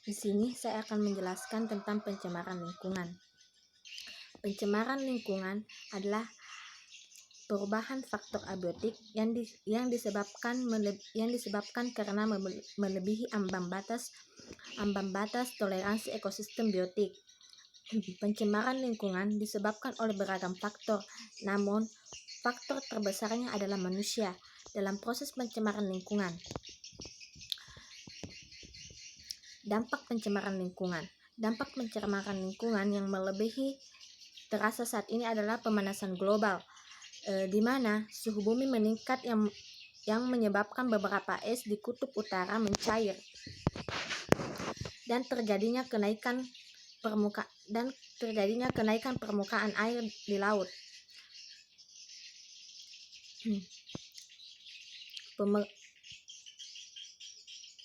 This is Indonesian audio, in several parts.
Di sini saya akan menjelaskan tentang pencemaran lingkungan. Pencemaran lingkungan adalah perubahan faktor abiotik yang disebabkan karena melebihi ambang batas toleransi ekosistem biotik. Pencemaran lingkungan disebabkan oleh beragam faktor, namun faktor terbesarnya adalah manusia dalam proses pencemaran lingkungan. Dampak pencemaran lingkungan. Dampak pencemaran lingkungan yang melebihi terasa saat ini adalah pemanasan global, di mana suhu bumi meningkat yang menyebabkan beberapa es di kutub utara mencair dan terjadinya kenaikan permukaan air di laut.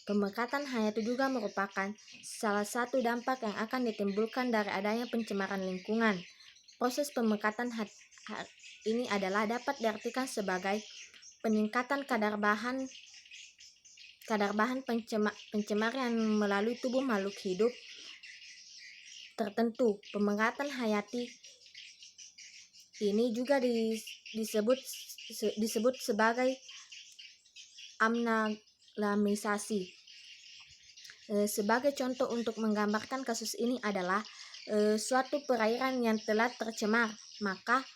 Pemekatan hayati juga merupakan salah satu dampak yang akan ditimbulkan dari adanya pencemaran lingkungan. Proses pemekatan ini dapat diartikan sebagai peningkatan kadar bahan pencemar yang melalui tubuh makhluk hidup tertentu. Pemekatan hayati ini juga disebut sebagai anagamisasi. Sebagai contoh untuk menggambarkan kasus ini adalah suatu perairan yang telah tercemar, maka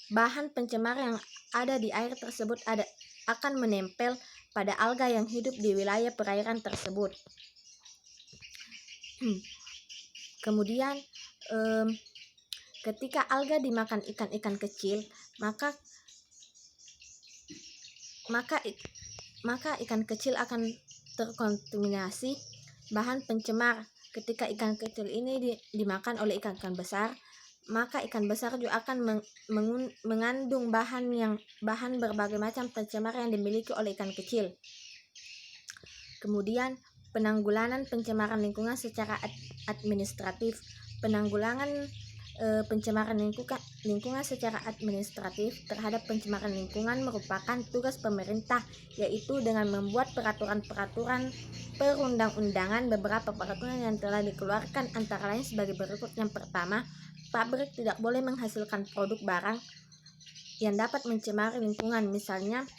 bahan pencemar yang ada di air tersebut akan menempel pada alga yang hidup di wilayah perairan tersebut. Kemudian ketika alga dimakan ikan-ikan kecil, maka ikan kecil akan terkontaminasi bahan pencemar. Ketika ikan kecil ini dimakan oleh ikan besar, maka ikan besar juga akan mengandung bahan berbagai macam pencemar yang dimiliki oleh ikan kecil. Kemudian penanggulangan pencemaran lingkungan secara administratif. Penanggulangan pencemaran lingkungan secara administratif terhadap pencemaran lingkungan merupakan tugas pemerintah, yaitu dengan membuat peraturan-peraturan perundang-undangan. Beberapa peraturan yang telah dikeluarkan antara lain sebagai berikut. Yang pertama, pabrik tidak boleh menghasilkan produk barang yang dapat mencemari lingkungan. Misalnya,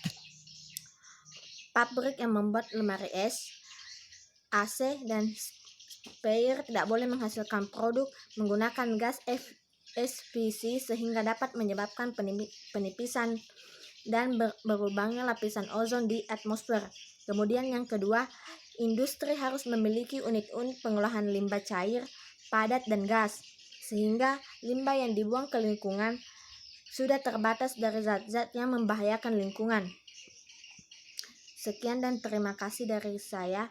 pabrik yang membuat lemari es, AC, dan sprayer tidak boleh menghasilkan produk menggunakan gas SVC sehingga dapat menyebabkan penipisan dan berlubangnya lapisan ozon di atmosfer. Kemudian yang kedua, industri harus memiliki unit-unit pengolahan limbah cair, padat, dan gas, sehingga limbah yang dibuang ke lingkungan sudah terbatas dari zat-zat yang membahayakan lingkungan. Sekian dan terima kasih dari saya.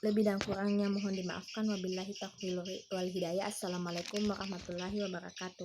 Lebih dan kurangnya mohon dimaafkan. Wabillahi taufiq wal hidayah. Assalamualaikum warahmatullahi wabarakatuh.